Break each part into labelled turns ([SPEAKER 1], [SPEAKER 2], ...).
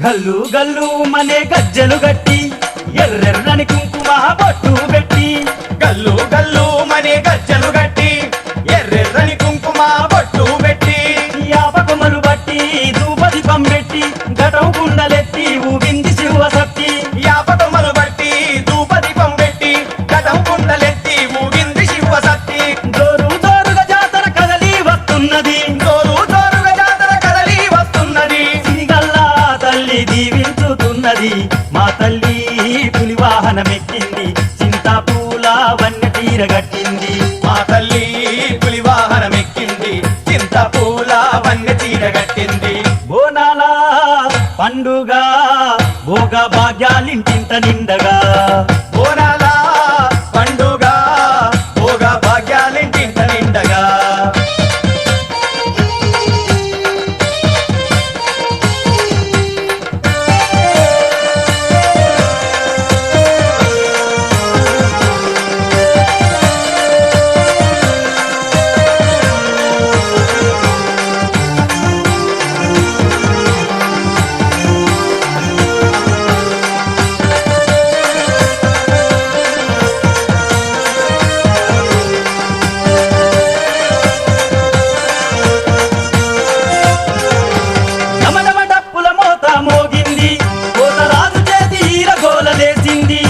[SPEAKER 1] గల్లు గల్లు మనే గజ్జలు గట్టి ఎర్రెర్రని కుంకుమ బొట్టు పెట్టి
[SPEAKER 2] గల్లు గల్లు మనే గజ్జలు గట్టి ఎర్రెర్రని కుంకుమ బొట్టు పెట్టి
[SPEAKER 1] యాపకమలు బట్టి ధూపదీపం పెట్టి ఘటం కుండలెత్తి ఊగింది శివసత్తి
[SPEAKER 2] యాపకమలు బట్టి ధూపదీపం పెట్టి ఘటం కుండలెత్తి ఊగింది శివసత్తి
[SPEAKER 1] జోరు జోరుగా జాతర కదలి వస్తున్నది
[SPEAKER 2] జోరు జోరుగా జాతర కదలి వస్తున్నది
[SPEAKER 1] సిరిగల్లా తల్లి దీవించుతున్నది మా తల్లి పులి వాహనమెక్కింది చింతపూల వన్య తీరగట్టింది
[SPEAKER 2] మా తల్లి పులి వాహనమెక్కింది చింతపూల వన్య తీరగట్టింది
[SPEAKER 1] బోనాల పండుగ భోగ భాగ్యాలింటింట నిండగా
[SPEAKER 2] బోనాల పండుగ భోగ భాగ్యాలింటింట నిండగా
[SPEAKER 1] నమనమ డప్పుల మోత మోగింది కోతరాజు చేతి ఈరగోలలేసింది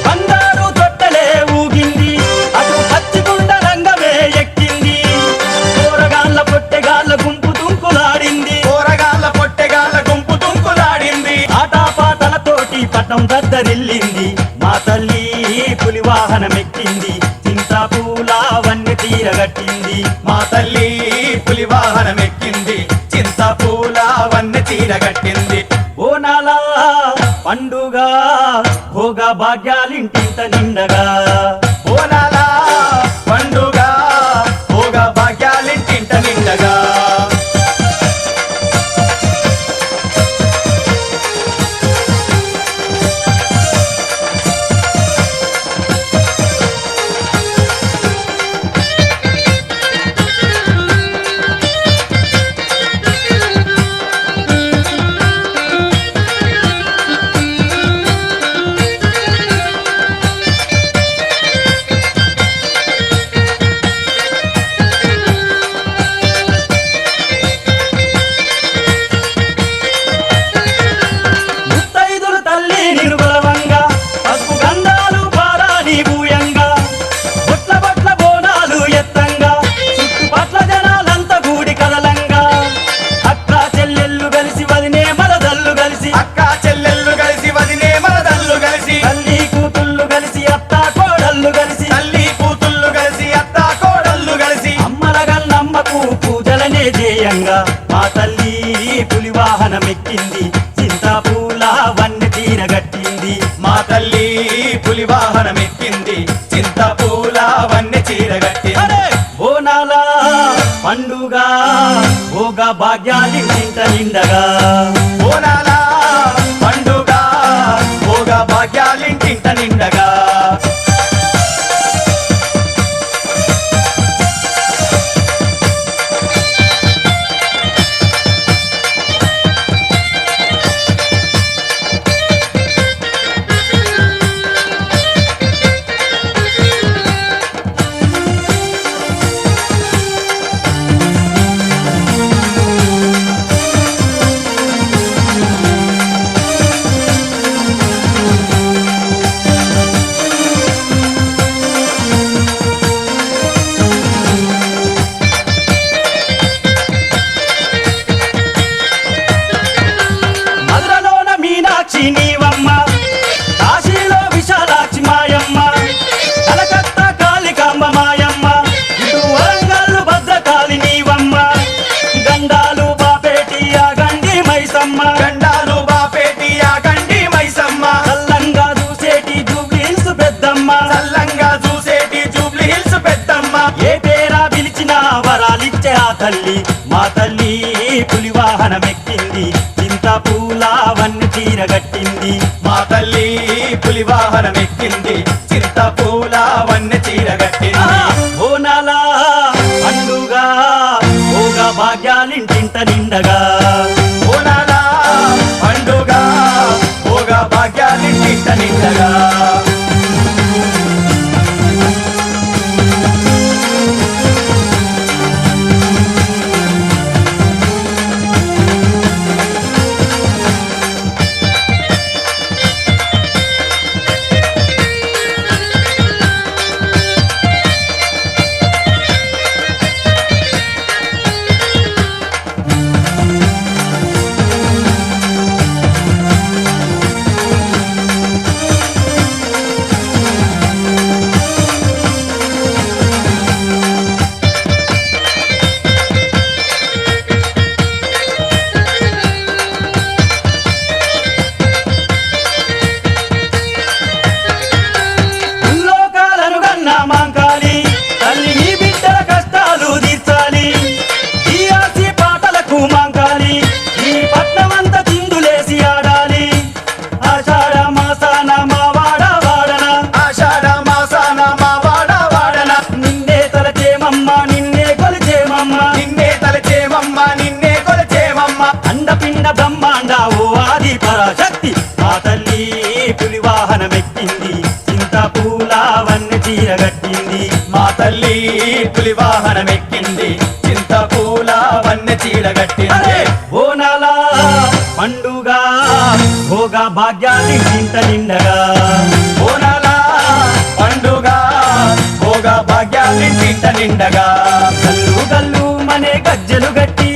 [SPEAKER 1] బంగారు తొట్టలే ఊగింది అటు పచ్చిగుండ రంగమే ఎక్కింది కూరగాళ్ళ పొట్టెగాళ్ళ గుంపు తుంకులాడింది
[SPEAKER 2] కూరగాళ్ళ పొట్టెగాళ్ళ గుంపు తుంకులాడింది
[SPEAKER 1] ఆటపాటలతోటి పట్టం దద్దరిల్లింది మా తల్లి పులి వాహనమెక్కింది చింతపూల వన్య తీరగట్టింది
[SPEAKER 2] మా తల్లి పులి వాహనమెక్కింది చింతపూల వన్య తీరగట్టింది
[SPEAKER 1] బోనాల పండుగ భోగ భాగ్యాలింటింత నిండగా
[SPEAKER 2] బోనాల పండుగ భోగ భాగ్యాలింటింట నిండగా
[SPEAKER 1] ముత్తైదులు తల్లి నిరుగలవంగా పసుపు గంధాలు పారాని భూయంగా బొట్ల బొట్ల బోనాలు ఎత్తంగా చుట్టుపట్ల జనాలంతా గూడి కదలంగా అక్క చెల్లెళ్ళు కలిసి వదినే మరదళ్ళు కలిసి
[SPEAKER 2] అక్క చెల్లెళ్ళు కలిసి వదినే మరదళ్ళు కలిసి
[SPEAKER 1] తల్లి కూతుళ్ళు కలిసి అత్త కోడళ్ళు కలిసి
[SPEAKER 2] తల్లి కూతుళ్ళు కలిసి అత్త కోడళ్ళు కలిసి
[SPEAKER 1] అమ్మల గన్నమ్మకు పూజలనే చేయంగా మా తల్లి పులి వాహనమెక్కింది చింతపూల వన్య తీరగట్టింది
[SPEAKER 2] మా తల్లి పులి వాహనమెక్కింది చింతపూల వన్య చీరగట్టింది
[SPEAKER 1] బోనాల పండుగ భోగ భాగ్యాలింటింట నిండగా
[SPEAKER 2] బోనాల పండుగ భోగ భాగ్యాలింటింట నిండగా
[SPEAKER 1] మధురలోన మీనాక్షి నీవమ్మ కాశీలో విశాలాక్షి మాయమ్మ కలకత్తా కాళికాంబ మాయమ్మ ఇటు వరంగల్లు భద్రకాళి నీవమ్మ గండాలు బాపేటి ఆ గండి మైసమ్మ
[SPEAKER 2] గండాలు బాపేటి ఆ గండి మైసమ్మ
[SPEAKER 1] చల్లంగా చూసేటి జూబ్లీహిల్స్ పెద్దమ్మ
[SPEAKER 2] చల్లంగా చూసేటి జూబ్లీ హిల్స్ పెద్దమ్మ
[SPEAKER 1] ఏ పేరా పిలిచినా వరాలిచ్చే ఆ తల్లి మా తల్లి పులి వాహనమెక్కింది చింతపూల వన్య తీరగట్టింది
[SPEAKER 2] మా తల్లి పులి వాహనమెక్కింది చింతపూల వన్య చీరగట్టింది
[SPEAKER 1] బోనాల పండుగ భోగ భాగ్యాలింటింట నిండగా
[SPEAKER 2] బోనాల పండుగ
[SPEAKER 1] చీర కట్టింది
[SPEAKER 2] మా తల్లి పులి వాహనమెక్కింది చింతపూల వన్నె చీర కట్టింది
[SPEAKER 1] బోనాల పండుగ భోగ భాగ్యాన్ని ఇంట నిండగా
[SPEAKER 2] బోనాల పండుగ భోగ భాగ్యాన్ని ఇంట నిండగా
[SPEAKER 1] గల్లు గల్లు మనే గజ్జలు గట్టి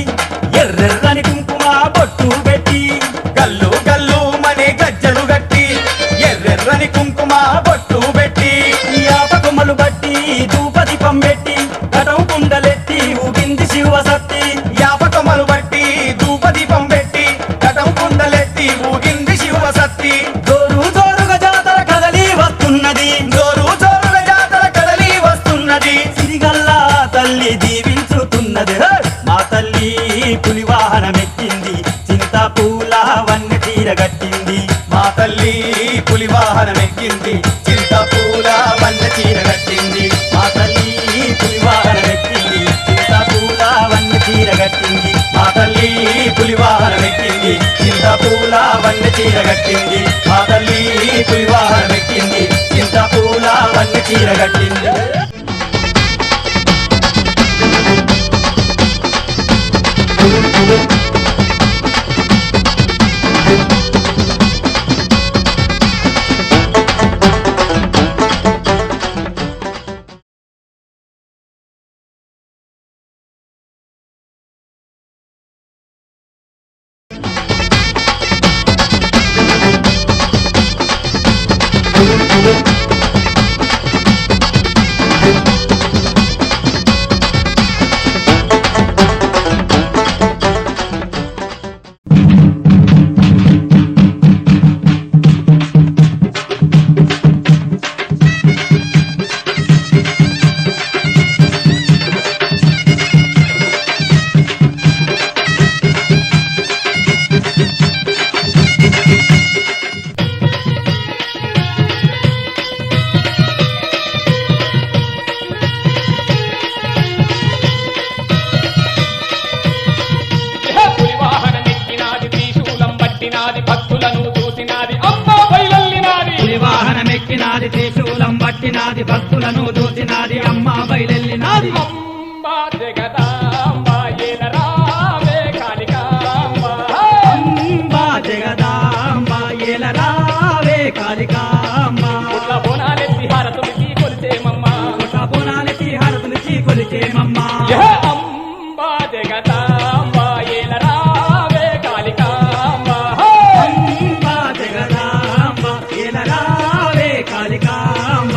[SPEAKER 1] ఎర్రెర్రని కుంకుమ బొట్టు పెట్టి
[SPEAKER 2] గల్లు గల్లు మనే గజ్జలు గట్టి ఎర్రెర్రని కుంకుమ బొట్టు పెట్టి
[SPEAKER 1] యాపకొమ్మలు బట్టి ధూపదీపం పెట్టి కటం కుండలెత్తి ఊగింది శివసత్తి
[SPEAKER 2] యాపకమలు బట్టి ధూపదీపం పెట్టి కటం కుండలెత్తి ఊగింది శివసత్తి
[SPEAKER 1] జోరు జోరుగా జాతర కదలి వస్తున్నది
[SPEAKER 2] జోరు జోరుల జాతర కదలి వస్తున్నది
[SPEAKER 1] సిరిగల్లా తల్లి దీవించుతున్నది హే! మా తల్లి పులి వాహనమెక్కింది చింత పూల వన్నె తీర గట్టింది
[SPEAKER 2] మా తల్లి పులి వాహనమెక్కింది చింతపూల వన్నె చీర కట్టింది
[SPEAKER 1] మా తల్లి పులి వాహనమెక్కింది చింత పూల వన్నె తీర గట్టింది
[SPEAKER 2] మా తల్లి పులి వాహనమెక్కింది చింతపూల వన్నె చీర కట్టింది మా తల్లి పులి వాహనమెక్కింది చింతపూల వన్నె చీర కట్టింది
[SPEAKER 3] పులి వాహనమెక్కినాది త్రిశూలం పట్టినాది భక్తులను చూసినాది అమ్మ బయలెల్లినాది
[SPEAKER 1] పులి వాహనమెక్కినాది త్రిశూలం పట్టినాది భక్తులను దూసినాది అమ్మ బయలెల్లినాది
[SPEAKER 3] అంబ జగదాంబ ఏలరావే కాళికాంబ
[SPEAKER 1] అంబా జగదాంబ ఏలరావే కాళికాంబ
[SPEAKER 3] పుట్ల బోనాలెత్తి హారతులికి కొలిచేమమ్మ
[SPEAKER 1] పుట్ల బోనాలెత్తి హారతులిచి కొలిచేమమ్మ
[SPEAKER 3] అంబ జగదాంబ ఏలరావే కాళికాంబ
[SPEAKER 1] అంబా జగదాంబ ఏలరావే కాళికాంబ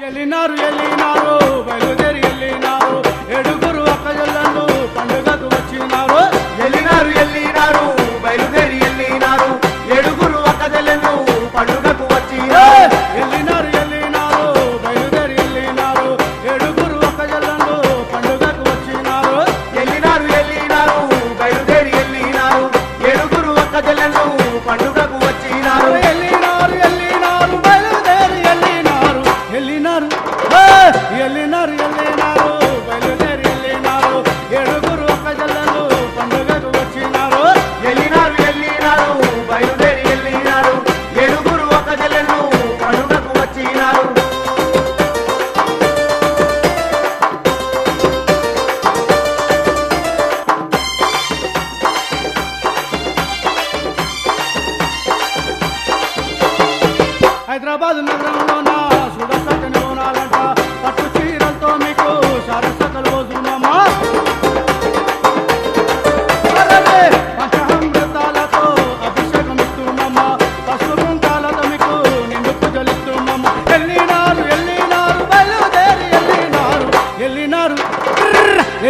[SPEAKER 4] ఎల్లినారు ఎల్లినారు బయలుదేరి ఎల్లినారు ఏడుగురు అక్కజల్లను పండుగకు వచ్చినారు.
[SPEAKER 2] ఎల్లినారు ఎల్లినారు బయలుదేరి ఎల్లినారు ఏడుగురు అక్కజల్లను పండుగకు వచ్చినారు.
[SPEAKER 4] ఎల్లినారు ఎల్లినారు బయలుదేరి ఎల్లినారు ఏడుగురు అక్కజల్లను పండుగకు వచ్చినారు.
[SPEAKER 2] ఎల్లినారు ఎల్లినారు బయలుదేరి ఎల్లినారు ఏడుగురు అక్కజల్లను పండుగకు వచ్చినారు.
[SPEAKER 4] ఎల్లినారు ఎల్లినారు బయలుదేరి ఎల్లినారు ఎల్లినారు ఎల్లినారు ఎల్లినారు బయలుదేరి ఎల్లినారు ఏడుగురు అక్కజల్లను పండుగకు వచ్చినారు.
[SPEAKER 2] ఎల్లినారు ఎల్లినారు బయలుదేరి ఎల్లినారు ఏడుగురు అక్కజల్లను పండుగకు వచ్చినారు.
[SPEAKER 4] హైదరాబాద్ నగరంలోన సుడసక్కని బోనాలంట పట్టు చీరలతో మీకు సరసతలు పోతున్నామా. పంచామృతాలతో అభిషేకం ఇస్తున్నామా పసుపు కుంకాలతో మీకు నిండు పూజలిస్తున్నామా. ఎల్లినారు ఎల్లినారు బయలుదేరి ఎల్లినారు ఎల్లినారు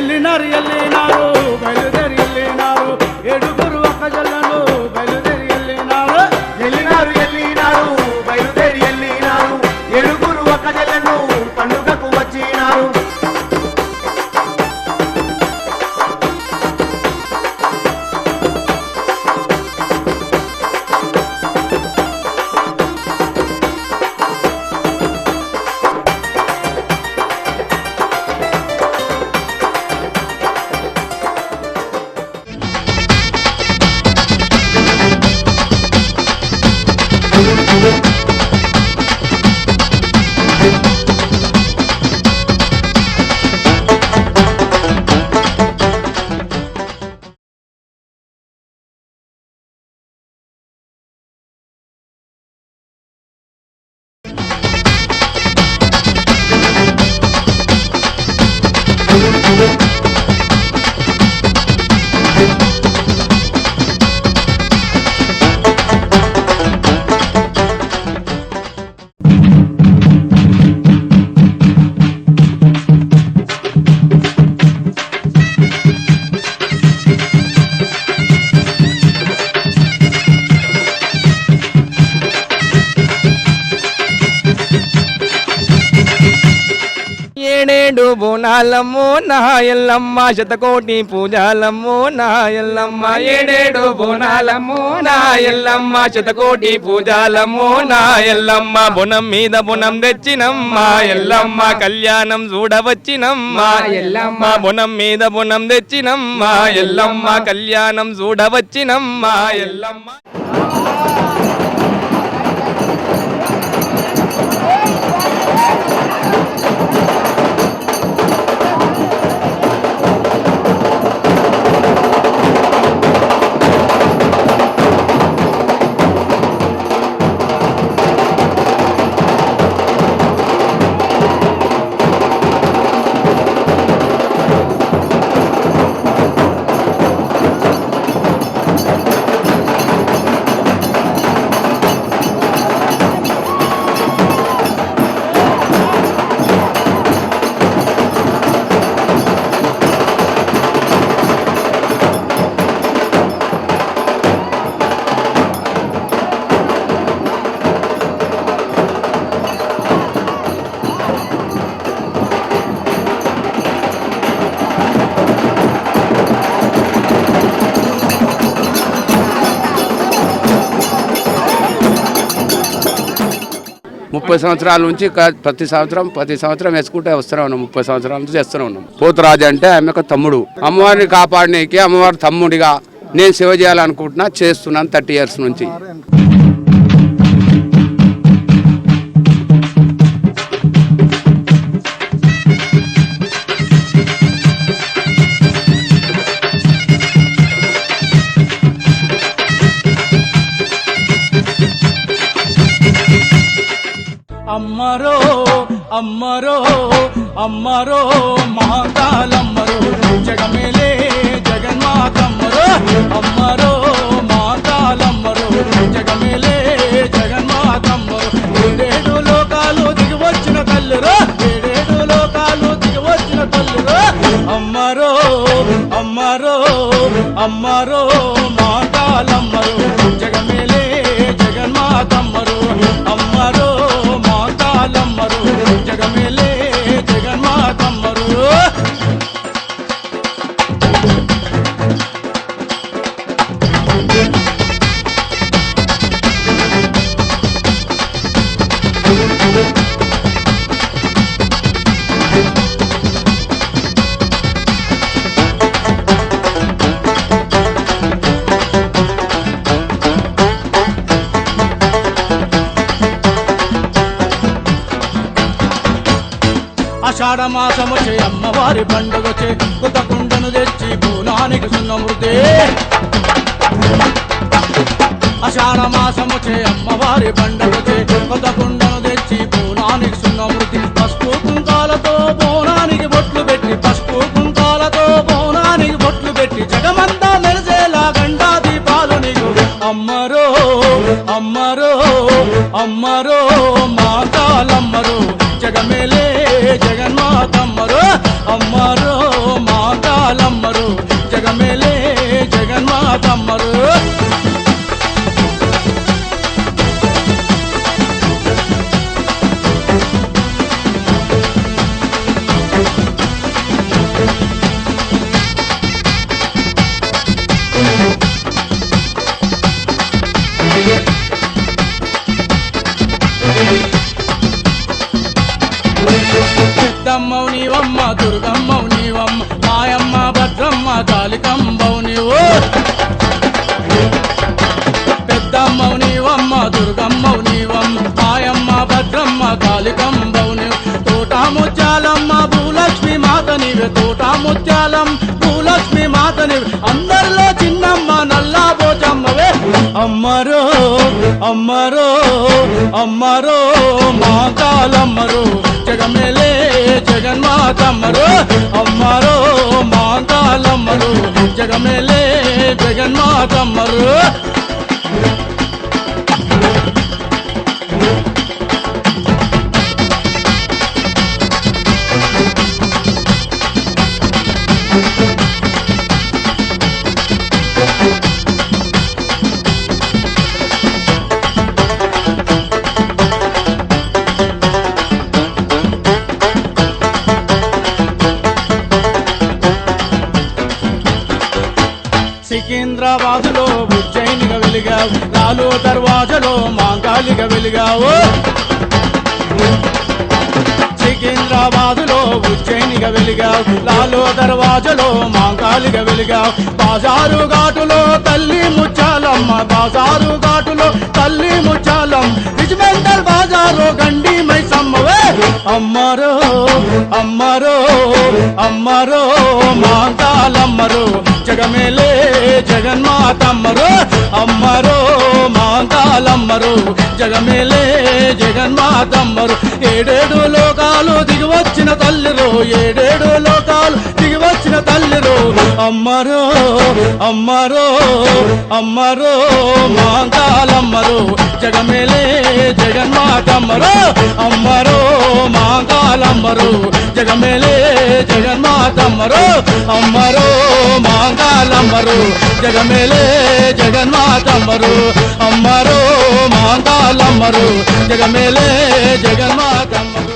[SPEAKER 4] ఎల్లినారు ఎల్లినారు బయలుదేరి ఎల్లినారు ఏడుగురు అక్కజల్లను బయలుదేరి ఎల్లినారు.
[SPEAKER 2] ఎల్లినారు ఎల్లినారు బయలుదేరి ఎల్లినారు ఏడుగురు అక్కజల్లను పండుగకు వచ్చినారు.
[SPEAKER 3] ఏడేడు బోనాలమ్మో నా ఎల్లమ్మ శతకోటి పూజాలమ్మో నా ఎల్లమ్మ ఏడేడు బోనాలమ్మో నా ఎల్లమ్మ శతకోటి పూజాలమ్మో నా ఎల్లమ్మ బునం మీద బునం తెచ్చినమ్మ ఎల్లమ్మ కళ్యాణం చూడవచ్చినమ్మ ఎల్లమ్మ బునం మీద బునం తెచ్చినమ్మ ఎల్లమ్మ కళ్యాణం చూడవచ్చినమ్మ ఎల్లమ్మ.
[SPEAKER 5] ముప్పై సంవత్సరాల నుంచి ప్రతి సంవత్సరం వేసుకుంటే వస్తూనే ఉన్నాం. 30 సంవత్సరాల నుంచి చేస్తూనే ఉన్నాం. పోతురాజు అంటే ఆమెకు తమ్ముడు. అమ్మవారిని కాపాడడానికి అమ్మవారి తమ్ముడిగా నేను సేవ చేయాలనుకుంటున్నా, చేస్తున్నాను 30 years నుంచి.
[SPEAKER 4] అమ్మరో అమ్మరో అమ్మరో మాతాలమ్మరో జగమేలే జగన్మాతమ్మరో అమ్మరో మాతాలమ్మరో జగమేలే జగన్మాతమ్మరో 7 లోకాలు దిగి వచ్చిన తల్లిరో అమ్మరో మాతాలమ్మరో జగమేలే జగన్మాతమ్మరో అమ్మరో మాతాలమ్మరో జగమేలే జగన్మాతమ్మరో ఆషాఢ మాసమొచ్చే అమ్మవారి పండుగొచ్చే కొత్త కుండను తెచ్చి పూనానికి సున్నమృతే ఆషాఢ మాసమొచ్చే అమ్మవారి పండుగొచ్చే కొత్త కుండను తెచ్చి పూనానికి సున్నమృతి పసుపు కుంకాలతో బోనానికి బొట్లు పెట్టి పసుపు కుంకాలతో బోనానికి బొట్లు పెట్టి జగమంతా మెరిసేలా గండా దీపాలు నీకు అమ్మరో అమ్మరో అమ్మరో మాతాలమ్మరో జగమేలే జగన్మాతమ్మరో అమ్మరో మాతాలమ్మరో జగమేలే జగన్మాతమ్మరో పెద్దమ్మవు నీవమ్మ దుర్గమ్మవు నీవమ్మ మాయమ్మ భద్రమ్మ కాళికంబవు నీవు పెద్దమ్మవు నీవమ్మ దుర్గమ్మవు నీవమ్మ మాయమ్మ భద్రమ్మ కాళికంబవు నీవు తోట ముత్యాలమ్మ భూలక్ష్మి మాత నీవే తోట ముత్యాలం భూలక్ష్మి మాత నీవే అందరిలో చిన్నమ్మ నల్లా పోచమ్మవే అమ్మరో అమ్మరో అమ్మరో మాతాలమ్మరో జగమేలే జగన్మాతమ్మరో అమ్మరో మాతాలమ్మరో జగమేలే జగన్మాతమ్మరో సికింద్రాబాదులో ఉజ్జయినిగా వెలిగావు లాలో దర్వాజలో మాంగాలిగా వెలిగావు సికింద్రాబాదులో ఉజ్జయినిగా వెలిగావు లాలో దర్వాజలో మాంగాలిగా వెలిగావు బాజారు ఘాటులో తల్లి ముచ్చాలమ్మ బాజారు ఘాటులో తల్లి ముచ్చాలం రిజిమెంటల్ బాజారు గండి మైసమ్మవే అమ్మరో అమ్మరో అమ్మరో మాంగాలమ్మరో జగమేలే జగన్మాతమ్మరో అమ్మరో మాంగాలమ్మరో జగమేలే జగన్మాతమ్మరో ఏడేడు లోకాలు దిగివచ్చిన తల్లిరో ఏడేడు లోకాలు దిగివచ్చిన తల్లిరో అమ్మరో అమ్మరో అమ్మరో మాంగాలమ్మరో జగమేలే జగన్మాతమ్మరో అమ్మరో మాంగాలమ్మరో జగమేలే జగన్మాతమ్మరో అమ్మరో మాంగాలమ్మరో జగమేలే జగన్మాతమ్మరో అమ్మరో మాంగాలమ్మరో జగమేలే జగన్మాతమ్మరో